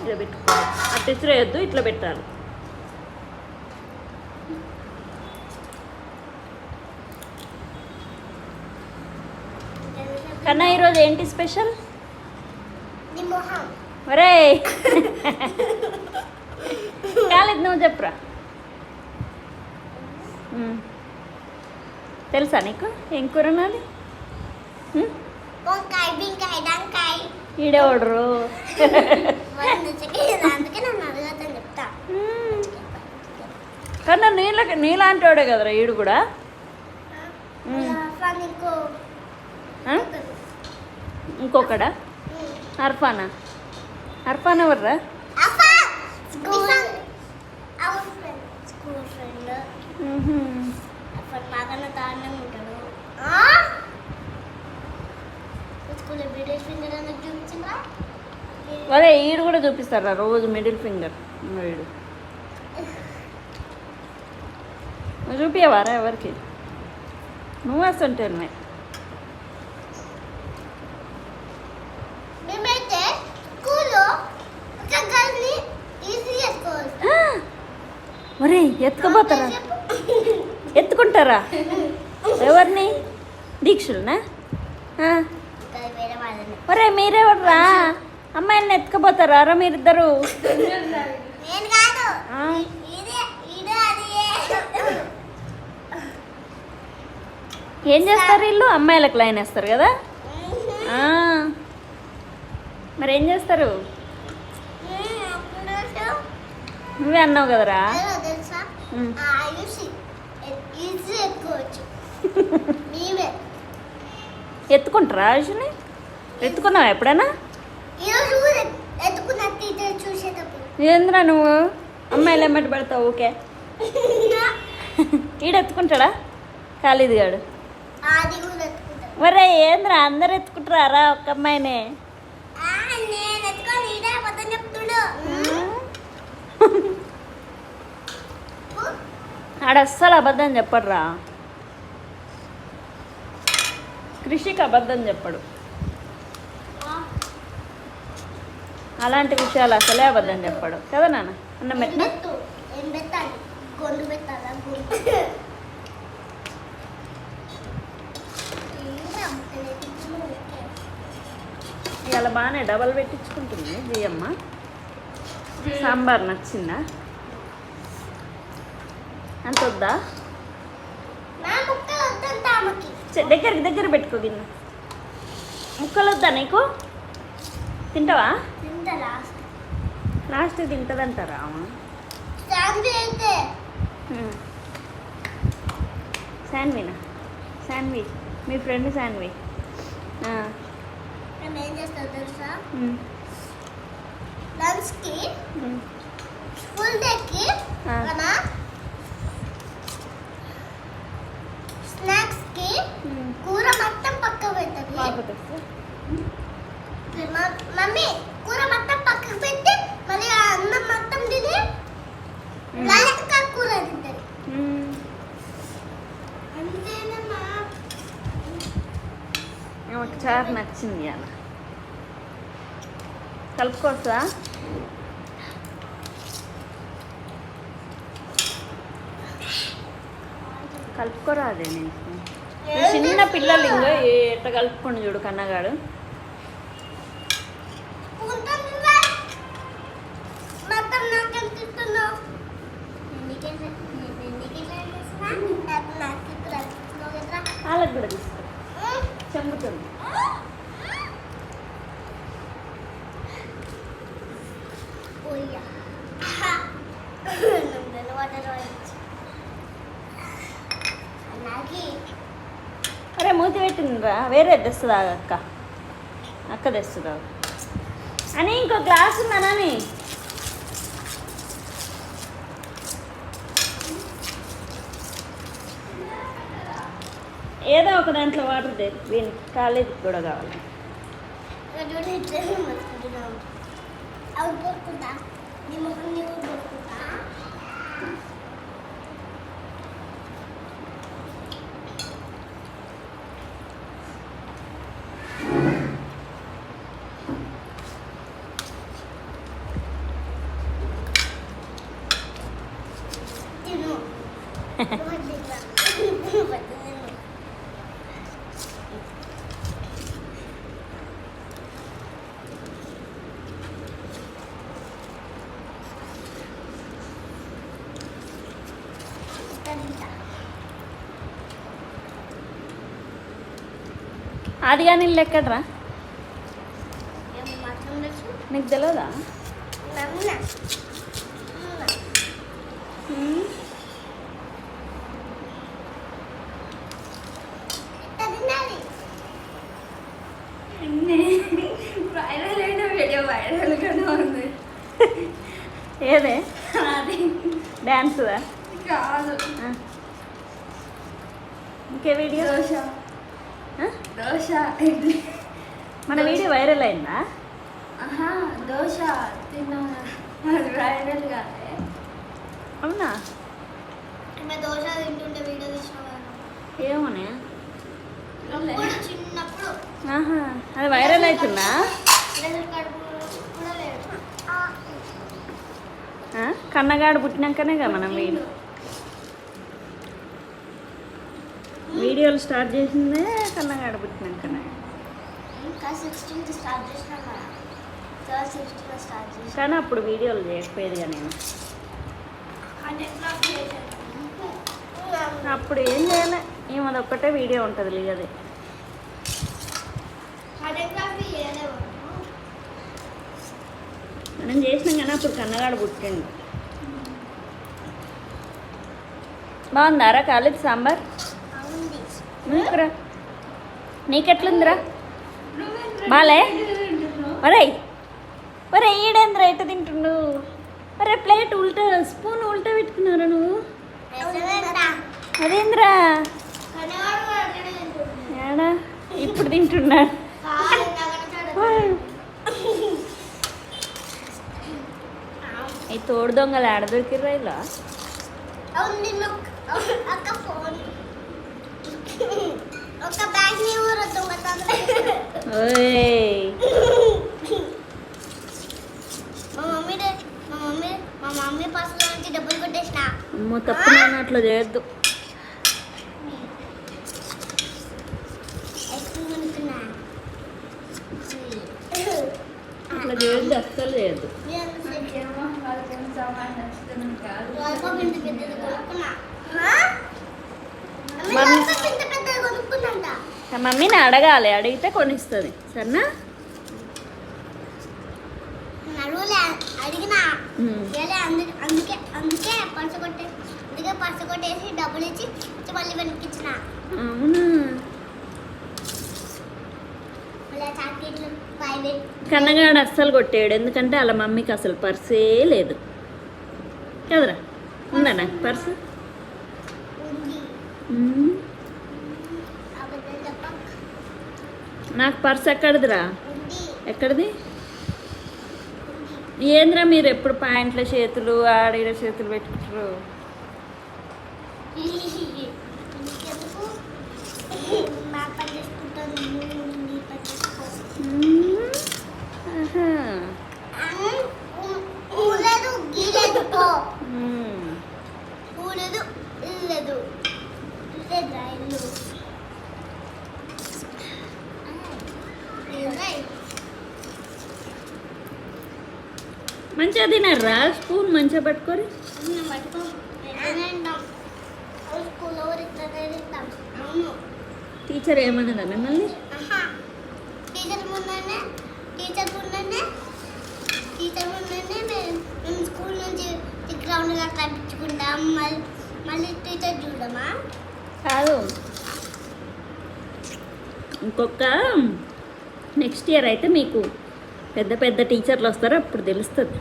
మంచిగా పెట్టుకోవాలి. అట్లా ఇసిరేయద్దు, ఇట్లా పెట్టాలి. కన్నా ఈరోజు ఏంటి స్పెషల్? ఒరే కాలేదు, నువ్వు చెప్పురా. తెలుసా నీకు ఏం కూర నాది? ఈడే ఓడరు. కన్నా నీలాంటి వాడే కదరా ఈడు కూడా. ఇంకొకడా? అర్ఫానా? అర్ఫాన్ ఎవర్రా? అదే ఈడు కూడా చూపిస్తారా రోజు మిడిల్ ఫింగర్. వీడు నువ్వు చూపించవారా ఎవరికి? నువ్వు వస్తుంటే ఒరే ఎత్తుకుపోతారా? ఎత్తుకుంటారా? ఎవరిని? దీక్షులనా? ఒరే మీరెవర్రా? అమ్మాయిని ఎత్తుకుపోతారా రా మీరిద్దరు? ఏం చేస్తారు వీళ్ళు? అమ్మాయిలకు లైన్ వేస్తారు కదా. మరి ఏం చేస్తారు? నువ్వే అన్నావు కదరా. ఎత్తుకుంటారా ఆయుష్ని? ఎత్తుకున్నావా ఎప్పుడైనా? ఏంద్రా నువ్వు అమ్మాయిలు ఎమ్మటి పడతావు? ఓకే ఈడెత్తుకుంటాడా ఖాళీది గాడు? మరే ఏంద్రా అందరు ఎత్తుకుంటారా ఒక్క అమ్మాయినే? ఆడ అస్సలు అబద్ధం చెప్పడురా. కృషికి అబద్ధం చెప్పడు. అలాంటి విషయాలు అసలే అబద్ధం చెప్పడు కదా నాన్న. అన్నం పెట్టినా ఇవాళ బాగానే డబల్ పెట్టించుకుంటుంది జియమ్మ. సాంబార్ నచ్చిందా? అంత వద్దా? దగ్గర పెట్టుకో గిన్నె. ముక్కలు వద్దా నీకు? తింటావా? లాస్ట్ తింటదంటారా? శాన్వీనా? శాన్వీ మీ ఫ్రెండ్ శాన్వీ. ఏం చేస్తారు తెలుసా? లంచ్కి ఫుల్ డేకి స్నాక్స్కి కూర మొత్తం పక్కకు పెడుతుంది. మమ్మీ కూర మొత్తం పక్కకు పెట్టి మళ్ళీ అన్నం మొత్తం తిని లైట్గా కూర తింటుంది. అంతేనమ్మా. నాకు చారు నచ్చింది అలా. కలుపుకోవచ్చా? కలుపుకోరా. అదే నేను చిన్న పిల్లలు ఇంకో ఎట్లా కలుపుకొని చూడు కన్నగాడు. వాళ్ళకి కూడా తీసుకో, చెంగుతుంది. అరే మూతి పెట్టిందిరా. వేరే తెస్తుందా అక్క తెస్తుందా అని? ఇంకో గ్లాస్ ఉందనని. ఏదో ఒక దాంట్లో వాటర్ లేదు. దీనికి కాలేజీకి కూడా కావాలి. అది కానీ ఇల్లు ఎక్కడ్రా నీకు తెలియదా వైరల్ అయిన వీడియో వైరల్గానే ఉంది. ఏదే అది డ్యాన్స్దా కాదు. ఇంకే వీడియో దోశ ఆ? దోశ ఇడ్లీ. మన వీడియో వైరల్ అయిందా ఆహా దోశ తిన్నా అది వైరల్ కాదే. అవునా దోశ తింటుంటే వీడియో తీసిన ఏమోనే చిన్నప్పుడు ఆహా అది వైరల్ అవుతుందా కూడా లేదు. కన్నగాడు పుట్టినాకనే కదా మనం వీడియోలు స్టార్ట్ చేసిందే కన్నగాడు పుట్టినాకనే. ఇంకా 16 స్టార్ట్ చేసినా కదా 16 స్టార్ట్ చేసిన కానీ అప్పుడు వీడియోలు చేయకపోయేదిగా నేను. అప్పుడు ఏం చేయలే, ఏమది ఒక్కటే వీడియో ఉంటుంది అది. మనం చేసినాం కానీ అప్పుడు కన్నగాడు పుట్టిండు. బాగుందారా కాలేజ్ సాంబార్? నీకురా నీకెట్లుందిరా? బాలే ఒరే ఒరే ఈడేంద్రా ఎట్ట తింటుండు? అరే ప్లేట్ ఉల్టా స్పూన్ ఉల్టా పెట్టుకున్నారా నువ్వు? అదేంద్రా ఏడా ఇప్పుడు తింటున్నాడు. ఈ తోడు దొంగలు ఆడ దొరికిర్రా ఇలా? ఒక బ్యాగ్ ని ఊరొద్దు ఓయ్ మా మమ్మీ పర్సులో నుంచి డబ్బులు కొట్టేసిన. అమ్మో తప్పు నాన్న అట్లా చేయొద్దు. అట్లా చేయొద్దు, అస్సలు చేయొద్దు. నాకేమో వాళ్ళకి సామాన్ నచ్చుతుంది కాదు. మమ్మీని అడగాలి, అడిగితే కొనిస్తుంది సరేనా? అడిగినా అందుకే పర్సు కొట్టేసి డబ్బులు ఇచ్చి మళ్ళీ వెనక్కిచ్చిన. అవునా? చాక్లెట్లు ప్రైవేట్ కన్నగాడు అస్సలు కొట్టాడు, ఎందుకంటే వాళ్ళ మమ్మీకి అసలు పర్సే లేదు కదరా. ఉందా నాకు పర్సు? ఉంది. నాకు పర్స్ ఎక్కడిదిరా? ఉంది. ఎక్కడిది? ఏంద్రా మీరు ఎప్పుడు ప్యాంట్ల చేతులు ఆడీడ చేతులు పెట్టుకుంటారు? ఇంకెందుకు? మా పని చేసుకుంటాను, నీ పని చేసుకో. ఆహా. ఊలేదు గీలేదు పో. మ్మ్. ఊలేదు ఇల్లేదు లేదురా ఇల్లు. మంచిగా తినర్రా? స్పూన్ మంచిగా పట్టుకొని. పట్టుకో స్కూల్లో ఇట్లనే తింటాం. అవును. టీచర్ ఏమన్నదా మిమ్మల్ని? టీచర్ ముందనే మేము స్కూల్ నుంచి గ్రౌండ్గా కట్టించుకుంటాం. మళ్ళీ టీచర్ చూడమా? కాదు, ఇంకొక నెక్స్ట్ ఇయర్ అయితే మీకు పెద్ద పెద్ద టీచర్లు వస్తారు, అప్పుడు తెలుస్తుంది.